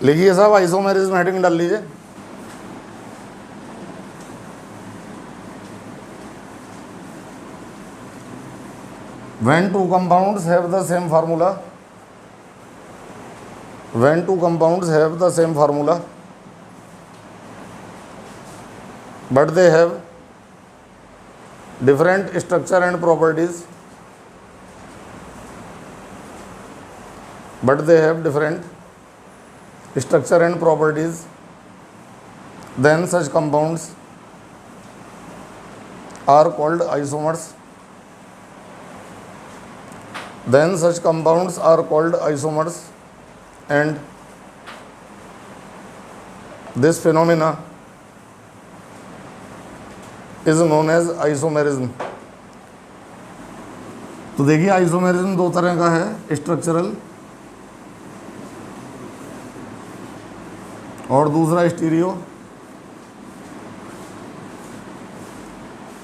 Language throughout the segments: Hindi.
लिखिए साहब, आइसोमेरिज्म हेडिंग डाल लीजिए। When two compounds have the same formula, when two compounds have the same formula, but they have different structure and properties, but they have different structure and properties, then such compounds are called isomers. Then such compounds are called isomers, and this phenomena is known as isomerism. तो देखिए आइसोमेरिज्म दो तरह का है, स्ट्रक्चरल और दूसरा स्टीरियो।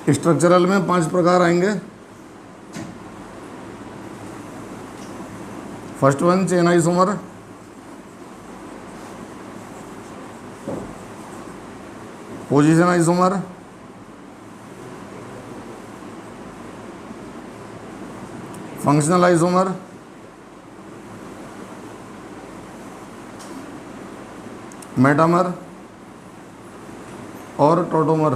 स्ट्रक्चरल में 5 प्रकार आएंगे। First one chain isomer, position isomer, functional isomer, metamer और टोटोमर।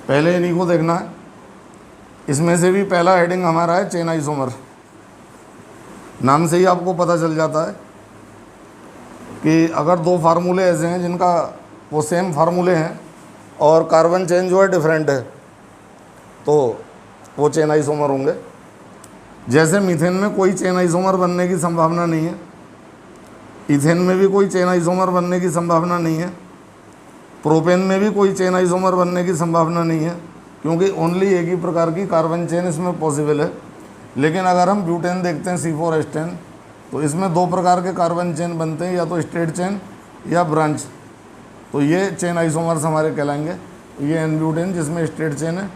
पहले इन्हीं को देखना है। इसमें से भी पहला हेडिंग हमारा है चेन आइसोमर। नाम से ही आपको पता चल जाता है कि अगर दो फार्मूले ऐसे हैं जिनका वो सेम फार्मूले हैं और कार्बन चेन जो है डिफरेंट है, तो वो चेन आइसोमर होंगे। जैसे मीथेन में कोई चेन आइसोमर बनने की संभावना नहीं है, इथेन में भी कोई चेन आइसोमर बनने की संभावना नहीं है, प्रोपेन में भी कोई चेन आइसोमर बनने की संभावना नहीं है, क्योंकि ओनली एक ही प्रकार की कार्बन चेन इसमें पॉसिबल है। लेकिन अगर हम ब्यूटेन देखते हैं C4H10, तो इसमें 2 प्रकार के कार्बन चेन बनते हैं, या तो स्ट्रेट चेन या ब्रांच। तो ये चेन आइसोमर्स हमारे कहलाएंगे। ये एन ब्यूटेन जिसमें स्ट्रेट चेन है,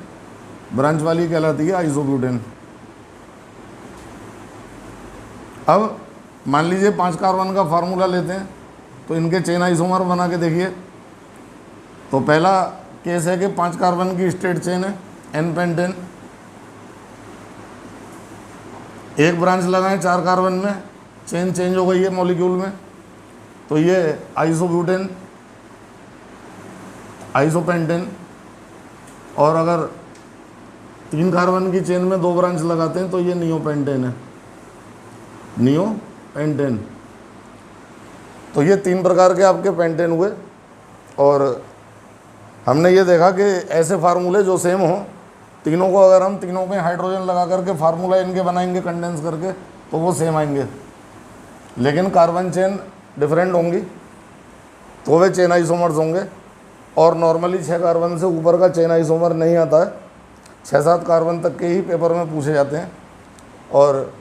ब्रांच वाली कहलाती है आइसोब्यूटेन। अब मान लीजिए 5 कार्बन का फार्मूला लेते हैं, तो इनके चेन आइसोमर बना के देखिए। तो पहला केस है कि 5 कार्बन की स्ट्रेट चेन है, एन पेंटेन। एक ब्रांच लगाएं 4 कार्बन में, चेन चेंज हो गई है मॉलिक्यूल में, तो ये आइसोब्यूटेन, आइसोपेंटेन। और अगर 3 कार्बन की चेन में 2 ब्रांच लगाते हैं, तो ये नियोपेंटेन है, नियोपेंटेन। तो ये 3 प्रकार के आपके पेंटेन हुए। और हमने ये देखा कि ऐसे फार्मूले जो सेम हो, तीनों को अगर हम तीनों पे हाइड्रोजन लगा करके फार्मूला इनके बनाएंगे कंडेंस करके, तो वो सेम आएंगे। लेकिन कार्बन चेन डिफरेंट होंगी, तो वे चेन आइसोमर्स होंगे। और नॉर्मली 6 कार्बन से ऊपर का चेन आइसोमर नहीं आता है, 6-7 कार्बन तक के ही पेपर में पूछे जाते हैं। और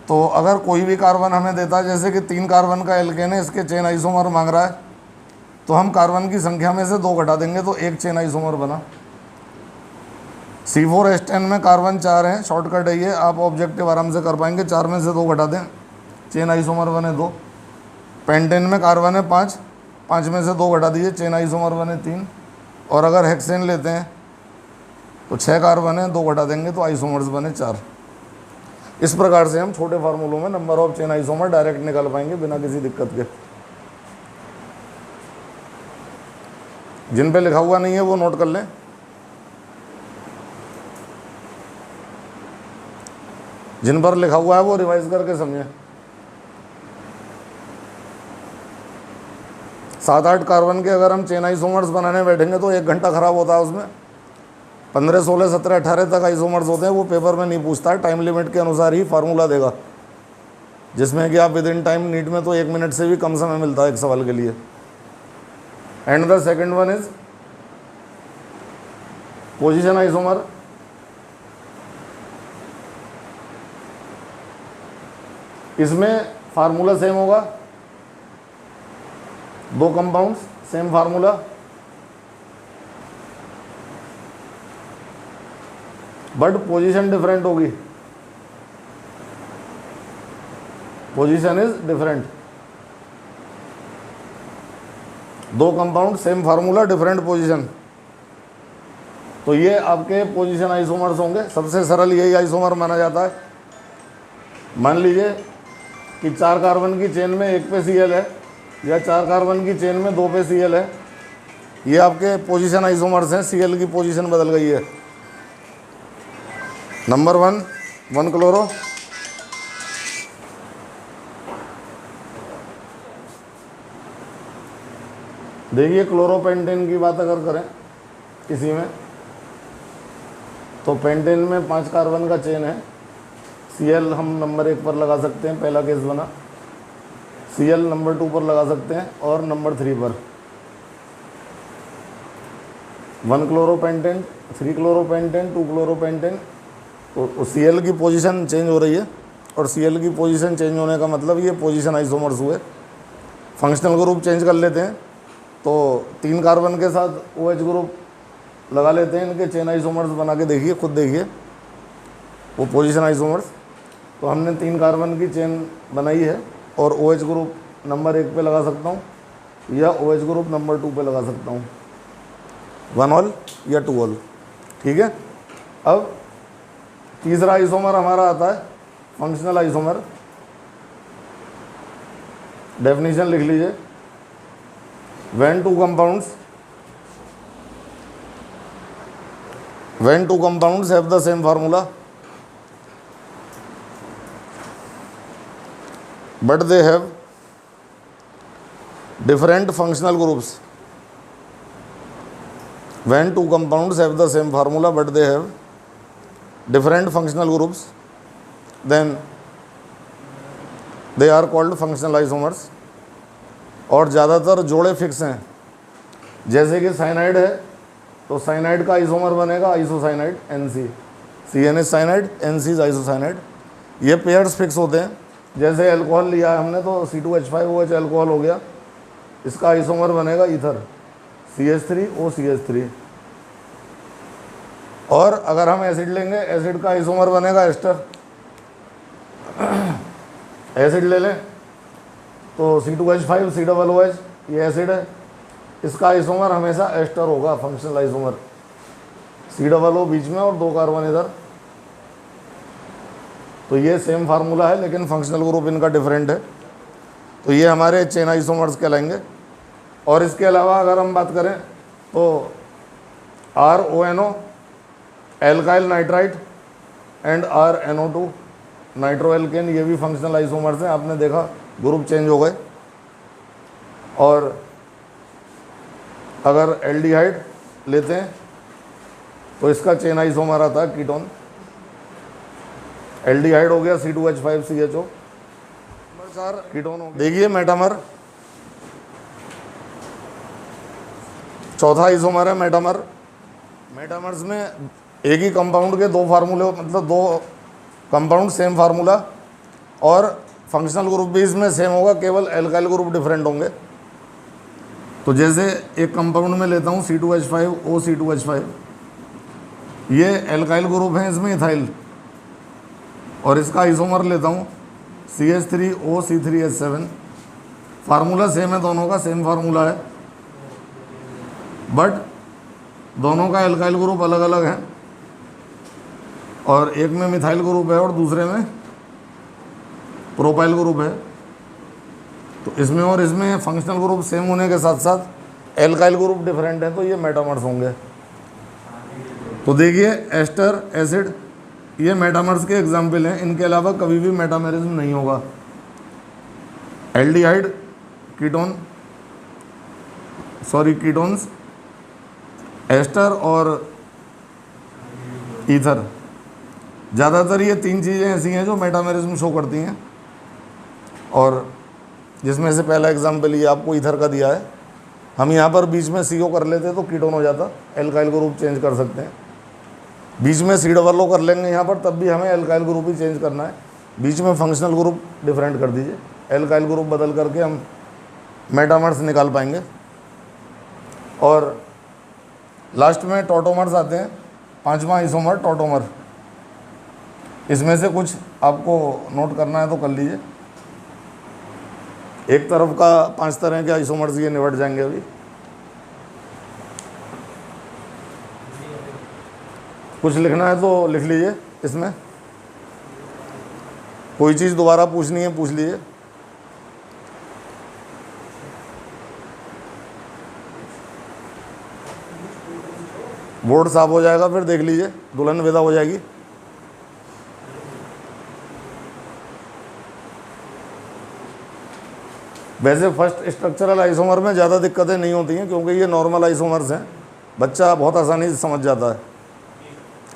तो अगर कोई भी कार्बन हमें देता है, जैसे कि 3 कार्बन का एल्केन है, इसके चेन आइसोमर मांग रहा है, तो हम कार्बन की संख्या में से 2 घटा देंगे, तो 1 चेन आइसोमर बना। C4H10 में कार्बन 4 हैं, शॉर्टकट है ये, आप ऑब्जेक्टिव आराम से कर पाएंगे। 4 में से 2 घटा दें, चेन आइसोमर बने 2। पेंटेन में कार्बन है 5, 5 में से 2 घटा दीजिए, चेन आइसोमर बने 3। और अगर हेक्सेन लेते हैं तो 6 कार्बन है, 2 घटा देंगे तो आइसोमर्स बने 4। इस प्रकार से हम छोटे फार्मूलों में number of chain isomer direct निकाल पाएंगे बिना किसी दिक्कत के। जिन पे लिखा हुआ नहीं है वो नोट कर लें। जिन पर लिखा हुआ है वो रिवाइज करके समझें। 7-8 कार्बन के अगर हम चेन आइसोमर्स बनाने बैठेंगे तो 1 घंटा खराब होता है उसमें। 15, 16, 17, 18 तक आइसोमर्स होते हैं, वो पेपर में नहीं पूछता है, टाइम लिमिट के अनुसार ही फार्मूला देगा, जिसमें कि आप विद इन टाइम नीट में तो 1 मिनट से भी कम समय मिलता है एक सवाल के लिए। And the second one is position isomer. इसमें फार्मूला सेम होगा, 2 compounds same formula, but position different होगी। Position is different. दो compound same formula different position, तो ये आपके पोजीशन आइसोमर्स होंगे। सबसे सरल यही आइसोमर माना जाता है। मान लीजिए कि 4 कार्बन की चेन में 1 पे Cl है या 4 कार्बन की चेन में 2 पे Cl है, ये आपके पोजीशन आइसोमर्स हैं। Cl की पोजीशन बदल गई है। नंबर 1 क्लोरो, देखिए क्लोरोपेंटेन की बात अगर करें इसी में, तो पेंटेन में 5 कार्बन का चेन है। Cl हम नंबर 1 पर लगा सकते हैं, पहला केस बना। Cl नंबर 2 पर लगा सकते हैं और नंबर 3 पर 1 क्लोरोपेंटेन, 3 क्लोरोपेंटेन, 2 क्लोरोपेंटेन। तो Cl की पोजीशन चेंज हो रही है, और Cl की पोजीशन चेंज होने का मतलब ये पोजीशन आइसोमर्स हुए। फंक्शनल ग्रुप चेंज कर लेते हैं, तो 3 कार्बन के साथ OH ग्रुप लगा लेते हैं। इनके चेन आइसोमर्स बना के देखिए, खुद देखिए वो पोजीशन आइसोमर्स। तो हमने 3 कार्बन की चेन बनाई है, और OH ग्रुप नंबर 1 पे लगा सकता हूँ या OH ग्रुप नंबर 2 पे लगा सकता हूँ, 1 ऑल या 2 ऑल। ठीक है। अब तीसरा आइसोमर हमारा आता है फंक्शनल आइसोमर। डेफिनेशन लिख लीजिए। when two compounds have the same formula but they have different functional groups, when two compounds have the same formula but they have different functional groups, then they are called functional isomers। और ज़्यादातर जोड़े फिक्स हैं, जैसे कि साइनाइड है तो साइनाइड का आइसोमर बनेगा isocyanide NC, CN cyanide, NC isocyanide. ये पेयर्स फिक्स होते हैं। जैसे अल्कोहल लिया है हमने तो C2H5OH अल्कोहल हो गया, इसका आइसोमर बनेगा ईथर CH3OCH3। और अगर हम एसिड लेंगे, एसिड का आइसोमर बनेगा एस्टर। एसिड ले लें तो C2H5 COOH ये एसिड है, इसका आइसोमर हमेशा एस्टर होगा, फंक्शनल आइसोमर। COO बीच में और 2 कार्बन इधर। तो ये सेम फार्मूला है लेकिन फंक्शनल ग्रुप इनका डिफरेंट है। तो ये हमारे चेन आइसोमर्स कहलाएंगे। और इसके अलावा अगर हम बात करें तो RONO alkyl nitrite and RNO2 nitro alkene, ये भी फंक्शनल आइसोमर्स हैं। आपने देखा ग्रुप चेंज हो गए। और अगर एल्डिहाइड लेते हैं तो इसका चेन आइसोमर आता है कीटोन। एल्डिहाइड हो गया C2H5CHO, कीटोन हो गया। देखिए मेटामर, चौथा आइसोमर है मेटामर। मेटामर्स में एक ही कंपाउंड के 2 फार्मूले, मतलब 2 कंपाउंड सेम फार्मूला, और फंक्शनल ग्रुप भी इसमें सेम होगा, केवल एल्काइल ग्रुप डिफरेंट होंगे। तो जैसे एक कंपाउंड में लेता हूँ C2H5OC2H5, ये एल्काइल ग्रुप है, इसमें इथाइल, और इसका आइसोमर लेता हूँ CH3OC3H7। फार्मूला सेम है, दोनों का सेम फार्मूला है, बट दोनों का एल्काइल ग्रुप अलग अलग है, और एक में मिथाइल ग्रुप है और दूसरे में प्रोपाइल ग्रुप है। तो इसमें और इसमें फंक्शनल ग्रुप सेम होने के साथ साथ एल्काइल ग्रुप डिफरेंट है, तो ये मेटामर्स होंगे। तो देखिए एस्टर, एसिड, ये मेटामर्स के एग्जाम्पल हैं। इनके अलावा कभी भी मेटामेरिज्म नहीं होगा। एल्डिहाइड, कीटोन, कीटोन्स, एस्टर और ईथर, ज़्यादातर ये 3 चीज़ें ऐसी हैं जो मेटामेरिज्म शो करती हैं। और जिसमें से पहला एग्जाम्पल ये आपको ईथर का दिया है। हम यहाँ पर बीच में CO कर लेते तो कीटोन हो जाता, एल्काइल ग्रुप चेंज कर सकते हैं। बीच में COO कर लेंगे यहाँ पर, तब भी हमें एल्काइल ग्रुप ही चेंज करना है। बीच में फंक्शनल ग्रुप डिफरेंट कर दीजिए, एल्काइल ग्रुप बदल करके हम मेटामर्स निकाल पाएंगे। और लास्ट में टॉटोमर्स आते हैं, 5वां आइसोमर टॉटोमर। इसमें से कुछ आपको नोट करना है तो कर लीजिए। एक तरफ का 5 तरह के आइसोमर्स ये निपट जाएंगे अभी। कुछ लिखना है तो लिख लीजिए, इसमें कोई चीज़ दोबारा पूछनी है पूछ लीजिए। बोर्ड साफ हो जाएगा फिर देख लीजिए, दुल्हन विदा हो जाएगी। वैसे फर्स्ट स्ट्रक्चरल आइसोमर में ज़्यादा दिक्कतें नहीं होती हैं क्योंकि ये नॉर्मल आइसोमर्स हैं, बच्चा बहुत आसानी से समझ जाता है।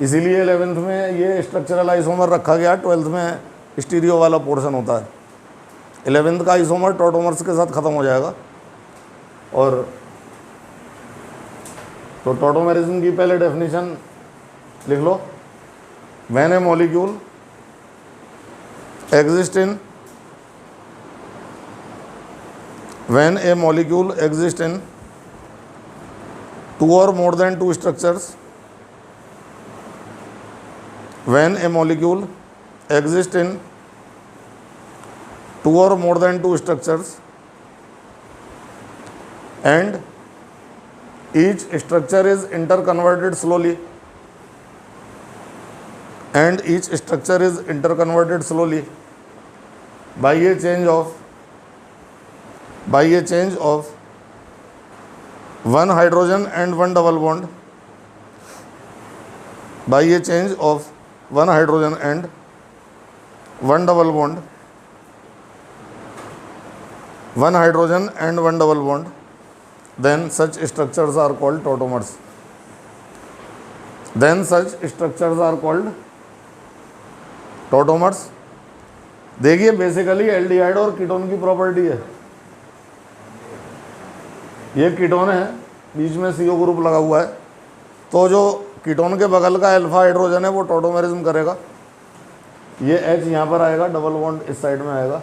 इसीलिए 11th में ये स्ट्रक्चरल आइसोमर रखा गया, 12th में स्टीरियो वाला पोर्शन होता है। 11th का आइसोमर टॉटोमर्स के साथ ख़त्म हो जाएगा। और तो टॉटोमेरिज्म की पहले डेफिनेशन लिख लो। When a molecule exist in when a molecule exists in 2 or more than 2 structures, when a molecule exists in 2 or more than 2 structures and each structure is interconverted slowly by a change of one hydrogen and one double bond, by a change of one hydrogen and one double bond, then such structures are called tautomers. देखिए बेसिकली एल्डिहाइड और कीटोन की प्रॉपर्टी है। ये कीटोन है, बीच में CO ग्रुप लगा हुआ है, तो जो कीटोन के बगल का अल्फा हाइड्रोजन है वो टॉटोमेरिज्म करेगा। ये H यहाँ पर आएगा, डबल बॉन्ड इस साइड में आएगा,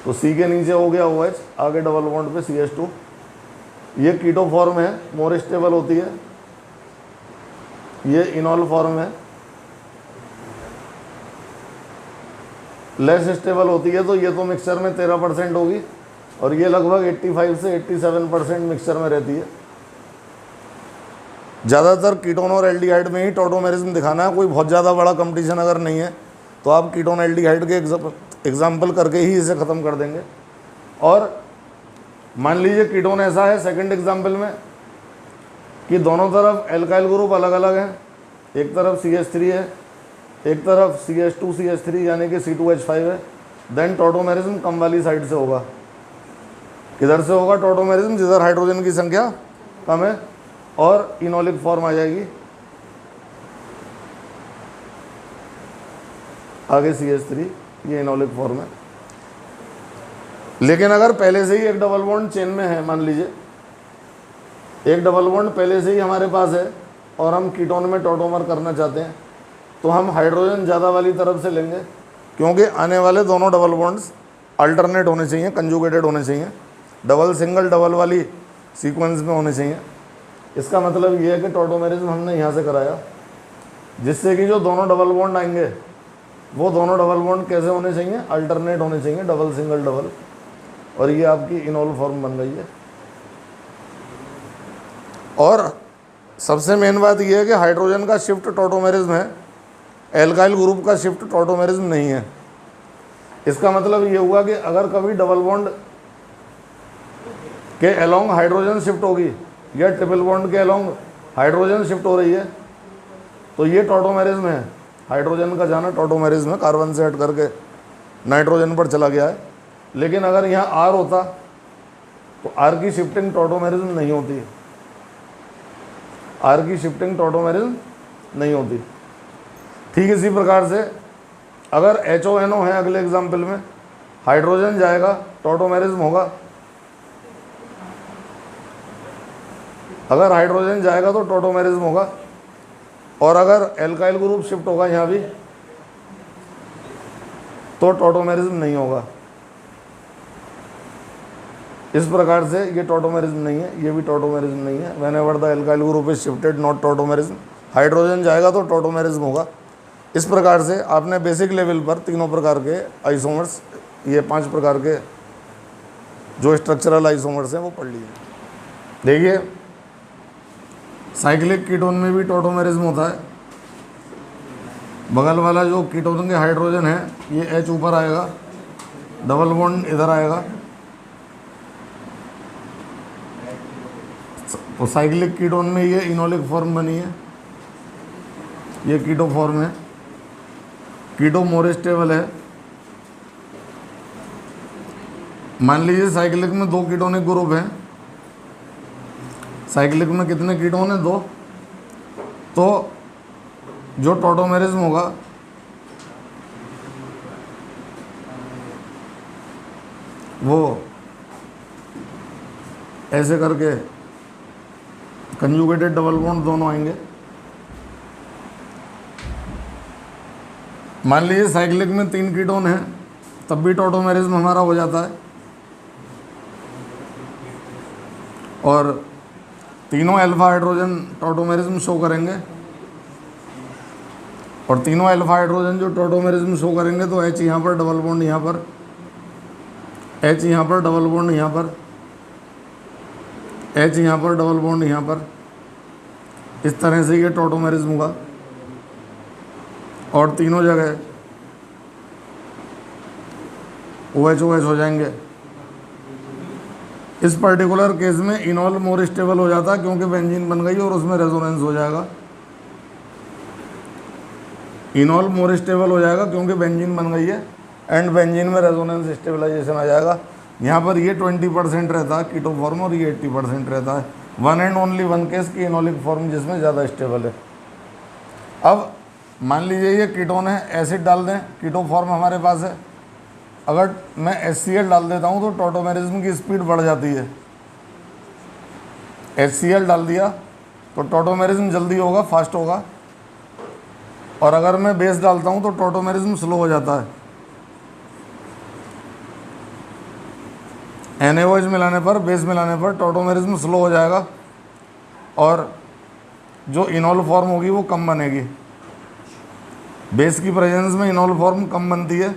तो C के नीचे हो गया OH, आगे डबल बॉन्ड पे CH2। ये कीटो फॉर्म है, मोर स्टेबल होती है। ये इनॉल फॉर्म है, लेस स्टेबल होती है। तो ये तो मिक्सचर में 13% होगी और ये लगभग 85 से 87% मिक्सचर में रहती है। ज़्यादातर कीटोन और एल्डिहाइड में ही टॉटोमेरिज्म दिखाना है। कोई बहुत ज़्यादा बड़ा कंपटीशन अगर नहीं है तो आप कीटोन एल्डिहाइड के एग्जाम्पल करके ही इसे ख़त्म कर देंगे। और मान लीजिए कीटोन ऐसा है सेकंड एग्जाम्पल में कि दोनों तरफ एल्काइल ग्रुप अलग अलग हैं, एक तरफ CH3 है, एक तरफ CH2CH3 यानी कि C2H5 है, देन टॉटोमेरिज्म कम वाली साइड से होगा। किधर से होगा टॉटोमेरिज्म? जिधर हाइड्रोजन की संख्या कम है और इनोलिक फॉर्म आ जाएगी, आगे CH3, ये इनोलिक फॉर्म है। लेकिन अगर पहले से ही एक डबल बॉन्ड चेन में है, मान लीजिए एक डबल बॉन्ड पहले से ही हमारे पास है और हम कीटोन में टॉटोमर करना चाहते हैं, तो हम हाइड्रोजन ज़्यादा वाली तरफ से लेंगे, क्योंकि आने वाले दोनों डबल बॉन्ड्स अल्टरनेट होने चाहिए, कंजुगेटेड होने चाहिए, डबल सिंगल डबल वाली सीक्वेंस में होने चाहिए। इसका मतलब ये है कि टॉटोमेरिज्म हमने यहाँ से कराया, जिससे कि जो दोनों डबल बॉन्ड आएंगे वो दोनों डबल बॉन्ड कैसे होने चाहिए? अल्टरनेट होने चाहिए, डबल सिंगल डबल। और ये आपकी इनोल फॉर्म बन गई है। और सबसे मेन बात यह है कि हाइड्रोजन का शिफ्ट टॉटोमेरिज्म है, एल्काइल ग्रुप का शिफ्ट टॉटोमेरिज्म नहीं है। इसका मतलब ये हुआ कि अगर कभी डबल बॉन्ड के अलोंग हाइड्रोजन शिफ्ट होगी या ट्रिपल बॉन्ड के अलोंग हाइड्रोजन शिफ्ट हो रही है तो ये टॉटोमेरिज्म है। हाइड्रोजन का जाना टॉटोमेरिज्म है, कार्बन से हट करके नाइट्रोजन पर चला गया है। लेकिन अगर यहाँ R होता तो R की शिफ्टिंग टॉटोमेरिज्म नहीं होती, R की शिफ्टिंग टॉटोमेरिज्म नहीं होती। ठीक इसी प्रकार से अगर HONO है अगले एग्जाम्पल में, हाइड्रोजन जाएगा टॉटोमेरिज्म होगा, अगर हाइड्रोजन जाएगा तो टॉटोमेरिज्म होगा। और अगर एल्काइल ग्रुप शिफ्ट होगा यहाँ भी तो टॉटोमेरिज्म नहीं होगा। इस प्रकार से ये टॉटोमेरिज्म नहीं है, ये भी टॉटोमेरिज्म नहीं है। Whenever the alkyl group is shifted not tautomerism, hydrogen जाएगा तो टॉटोमेरिज्म होगा। इस प्रकार से आपने बेसिक लेवल पर तीनों प्रकार के आइसोमर्स ये 5 प्रकार के जो स्ट्रक्चरल आइसोमर्स हैं वो पढ़ लिए। देखिए साइक्लिक कीटोन में भी टॉटोमेरिज्म होता है। बगल वाला जो कीटोन के हाइड्रोजन है ये H ऊपर आएगा, डबल बॉन्ड इधर आएगा, तो साइक्लिक कीटोन में ये इनोलिक फॉर्म बनी है, ये कीटो फॉर्म है। कीटो मोर स्टेबल है। मान लीजिए साइक्लिक में 2 कीटोनिक ग्रुप हैं। साइक्लिक में कितने कीटोन हैं? 2। तो जो टॉटोमेरिज्म होगा वो ऐसे करके कंजुगेटेड डबल बॉन्ड दोनों आएंगे। मान लीजिए साइक्लिक में 3 कीटोन हैं, तब भी टॉटोमेरिज्म हमारा हो जाता है। और तीनों अल्फा हाइड्रोजन टॉटोमेरिज्म शो करेंगे, और तीनों अल्फा हाइड्रोजन जो टॉटोमेरिज्म शो करेंगे तो H यहाँ पर डबल बॉन्ड यहाँ पर, H यहाँ पर डबल बॉन्ड यहाँ पर, H यहाँ पर डबल बॉन्ड यहाँ पर। इस तरह से ये टॉटोमेरिज्म होगा और तीनों जगह OH OH हो जाएंगे। इस पर्टिकुलर केस में इनॉल मोर स्टेबल हो जाता है क्योंकि बेंजीन बन गई और उसमें रेजोनेंस हो जाएगा। इनॉल मोर स्टेबल हो जाएगा क्योंकि बेंजीन बन गई है एंड बेंजीन में रेजोनेंस स्टेबलाइजेशन आ जाएगा। यहाँ पर ये 20% रहता है कीटो फॉर्म और ये 80% रहता है। One and only one case की इनोलिक फॉर्म जिसमें ज़्यादा स्टेबल है। अब मान लीजिए ये कीटोन है, एसिड डाल दें, कीटो फॉर्म हमारे पास है। अगर मैं HCl डाल देता हूँ तो टॉटोमेरिज्म की स्पीड बढ़ जाती है। HCl डाल दिया तो टॉटोमेरिज्म जल्दी होगा, फास्ट होगा। और अगर मैं बेस डालता हूँ तो टॉटोमेरिज्म स्लो हो जाता है। NaOH मिलाने पर, बेस मिलाने पर टॉटोमेरिज्म स्लो हो जाएगा और जो इनॉल फॉर्म होगी वो कम बनेगी। बेस की प्रेजेंस में इनॉल फॉर्म कम बनती है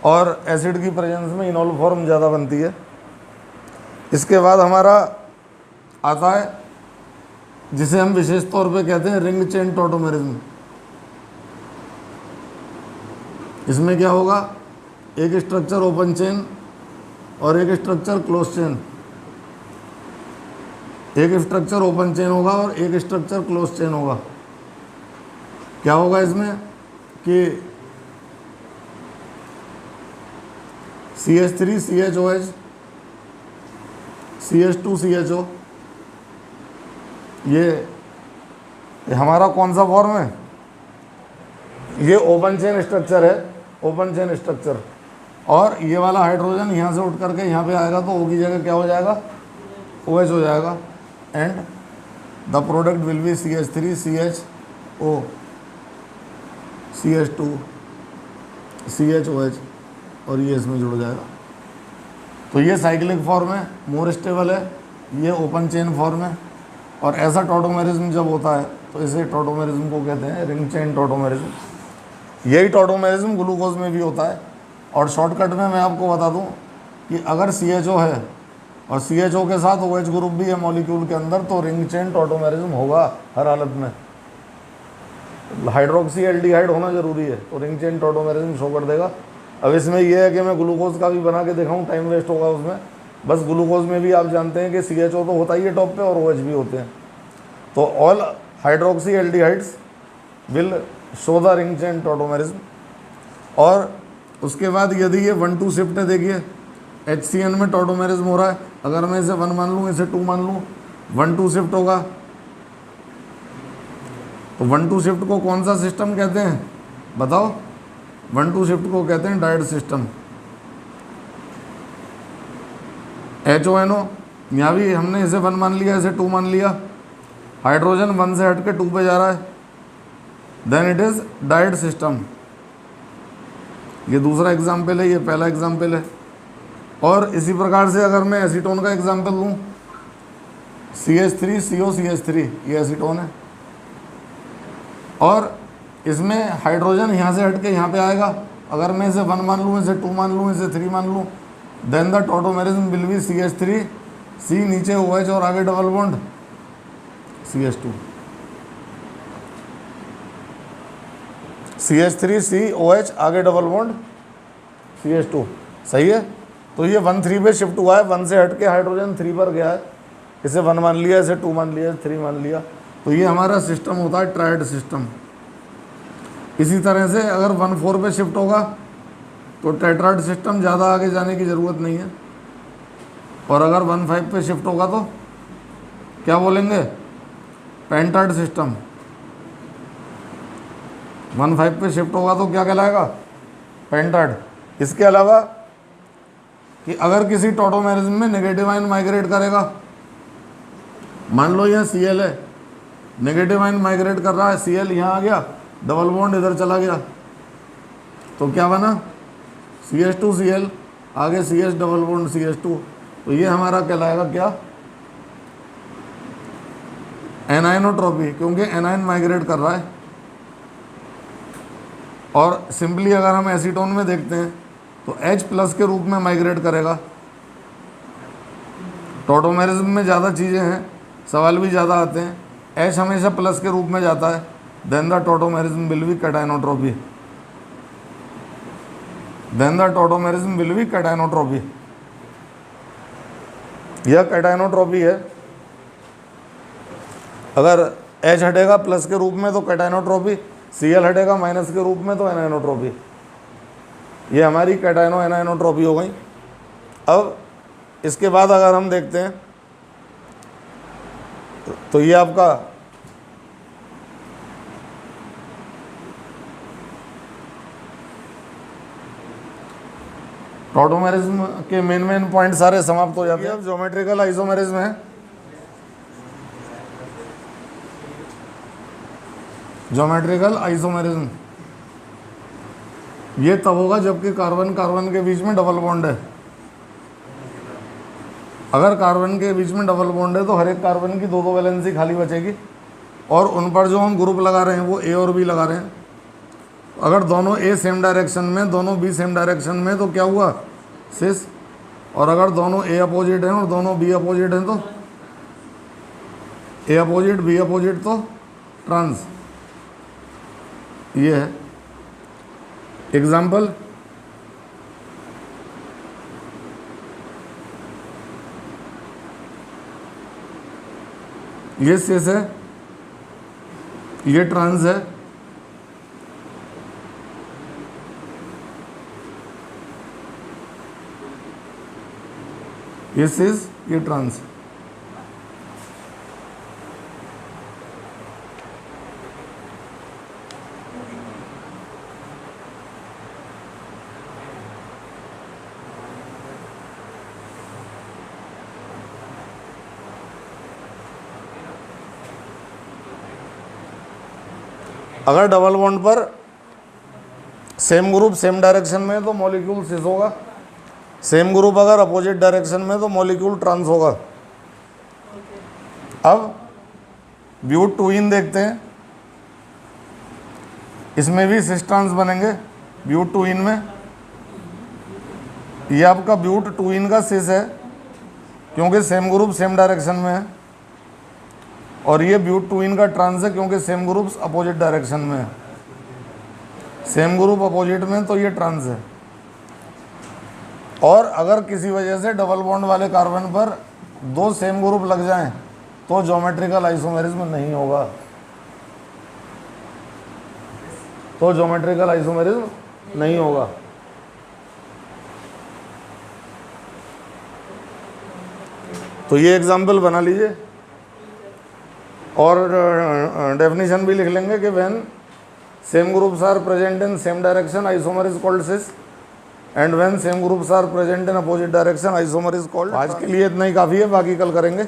और एसिड की प्रेजेंस में इनॉल फॉर्म ज़्यादा बनती है। इसके बाद हमारा आता है जिसे हम विशेष तौर पे कहते हैं रिंग चेन टॉटोमेरिज्म। इसमें क्या होगा? एक स्ट्रक्चर ओपन चेन और एक स्ट्रक्चर क्लोज चेन। एक स्ट्रक्चर ओपन चेन होगा और एक स्ट्रक्चर क्लोज चेन होगा। क्या होगा इसमें कि CH3 CHOH CH2 CHO, ये हमारा कौन सा फॉर्म है? ये ओपन चेन स्ट्रक्चर है, ओपन चेन स्ट्रक्चर। और ये वाला हाइड्रोजन यहाँ से उठ करके यहाँ पे आएगा तो O की जगह क्या हो जाएगा? OH हो जाएगा। And the product will be CH3 CHO CH2 CHOH और ये इसमें जुड़ जाएगा। तो ये साइक्लिक फॉर्म है, मोर स्टेबल है, ये ओपन चेन फॉर्म है। और ऐसा टॉटोमेरिज्म जब होता है तो इसे टॉटोमेरिज्म को कहते हैं रिंग चेन टॉटोमेरिज्म। यही टॉटोमेरिज्म ग्लूकोज में भी होता है। और शॉर्टकट में मैं आपको बता दूं कि अगर CHO है और CHO के साथ OH ग्रुप भी है मॉलिक्यूल के अंदर तो रिंग चेन टॉटोमेरिज्म होगा हर हालत में। हाइड्रोक्सी एल्डिहाइड होना जरूरी है तो रिंग चेन टॉटोमेरिज्म शो कर देगा। अब इसमें यह है कि मैं ग्लूकोज का भी बना के दिखाऊं, टाइम वेस्ट होगा उसमें। बस ग्लूकोज में भी आप जानते हैं कि CHO तो होता ही है टॉप पे और OH भी होते हैं। तो all hydroxy aldehydes will show the ring chain tautomerism. और उसके बाद यदि ये 1-2 शिफ्ट है, देखिए HCN में टॉटोमेरिज्म हो रहा है। अगर मैं इसे 1 मान लूँ, इसे 2 मान लूँ, 1-2 शिफ्ट होगा। तो 1-2 शिफ्ट को कौन सा सिस्टम कहते हैं बताओ? 1-2 शिफ्ट को कहते हैं डायड सिस्टम। HONO, यहाँ भी हमने इसे 1 मान लिया, इसे 2 मान लिया। हाइड्रोजन 1 से हट के 2 पे जा रहा है, then it is dyad system. ये दूसरा एग्जाम्पल है, ये पहला एग्जाम्पल है। और इसी प्रकार से अगर मैं एसीटोन का एग्जाम्पल लूँ, CH3 CO CH3, ये एसीटोन है। और इसमें हाइड्रोजन यहाँ से हट के यहाँ पे आएगा अगर मैं इसे 1 मान लूँ, इसे 2 मान लूँ, इसे 3 मान लूँ, then the tautomerism will be CH3 C नीचे OH और आगे double bond CH2 CH3 C OH आगे डबल बॉन्ड CH2। सही है। तो ये 1 3 पे शिफ्ट हुआ है, 1 से हट के हाइड्रोजन 3 पर गया है, इसे 1 मान लिया, इसे 2 मान लिया, 3 मान लिया। तो ये हमारा सिस्टम होता है ट्रायड सिस्टम। इसी तरह से अगर 1 4 पे शिफ्ट होगा तो टेट्राड सिस्टम, ज़्यादा आगे जाने की ज़रूरत नहीं है। और अगर 1 5 पे शिफ्ट होगा तो क्या बोलेंगे, पेंटाड सिस्टम। 1 5 पे शिफ्ट होगा तो क्या कहलाएगा, पेंटाड। इसके अलावा कि अगर किसी टॉटोमेरिज्म में नेगेटिव आयन माइग्रेट करेगा, मान लो यहाँ Cl है, नेगेटिव आयन माइग्रेट कर रहा है, Cl यहाँ आ गया, डबल बॉन्ड इधर चला गया, तो क्या बना, CH2Cl, आगे CH डबल बॉन्ड CH2। तो ये हमारा कहलाएगा क्या, एनायनोट्रॉपी, क्योंकि एनायन माइग्रेट कर रहा है। और सिंपली अगर हम एसीटोन में देखते हैं तो H+ के रूप में माइग्रेट करेगा। टॉटोमेरिज्म में ज़्यादा चीज़ें हैं, सवाल भी ज़्यादा आते हैं। H हमेशा प्लस के रूप में जाता है, then the tautomerism will be cationotropy, then the tautomerism will be cationotropy. यह कैटायनोट्रॉपी है। अगर H हटेगा प्लस के रूप में तो कैटायनोट्रॉपी, Cl हटेगा माइनस के रूप में तो एनायनोट्रॉपी। ये हमारी कैटायनो एनायनोट्रॉपी हो गई। अब इसके बाद अगर हम देखते हैं तो ये आपका टॉटोमेरिज्म के मेन पॉइंट सारे समाप्त हो जाते हैं। अब ज्योमेट्रिकल आइसोमेरिज्म है। ज्योमेट्रिकल आइसोमेरिज्म ये तब होगा जबकि कार्बन कार्बन के बीच में डबल बॉन्ड है। अगर कार्बन के बीच में डबल बॉन्ड है तो हर एक कार्बन की 2 वैलेंसी खाली बचेगी, और उन पर जो हम ग्रुप लगा रहे हैं वो A और B लगा रहे हैं। अगर दोनों A सेम डायरेक्शन में, दोनों B सेम डायरेक्शन में तो क्या हुआ, सिस। और अगर दोनों A अपोजिट हैं और दोनों B अपोजिट हैं तो A अपोजिट B अपोजिट तो ट्रांस। ये है एग्जाम्पल। ये सिस है, ये ट्रांस है, ये सिस, ये ट्रांस। अगर डबल बॉन्ड पर सेम ग्रुप सेम डायरेक्शन में है तो मॉलिक्यूल सिस होगा, सेम ग्रुप अगर अपोजिट डायरेक्शन में तो मॉलिक्यूल ट्रांस होगा। अब ब्यूट ट्विन देखते हैं, इसमें भी सिस ट्रांस बनेंगे। ब्यूट ट्विन में ये आपका ब्यूट ट्विन का सिस है क्योंकि सेम ग्रुप सेम डायरेक्शन में है, और ये ब्यूट ट्विन का ट्रांस है क्योंकि सेम ग्रुप्स अपोजिट डायरेक्शन में है। सेम ग्रुप अपोजिट में तो ये ट्रांस है। और अगर किसी वजह से डबल बॉन्ड वाले कार्बन पर 2 सेम ग्रुप लग जाएं तो ज्योमेट्रिकल आइसोमेरिज्म नहीं होगा, तो ज्योमेट्रिकल आइसोमेरिज्म नहीं होगा। तो ये एग्जाम्पल बना लीजिए और डेफिनेशन भी लिख लेंगे कि when same groups are present in same direction isomer is called cis, and when same groups are present in opposite direction isomer is called. आज के लिए इतना ही काफ़ी है, बाकी कल करेंगे।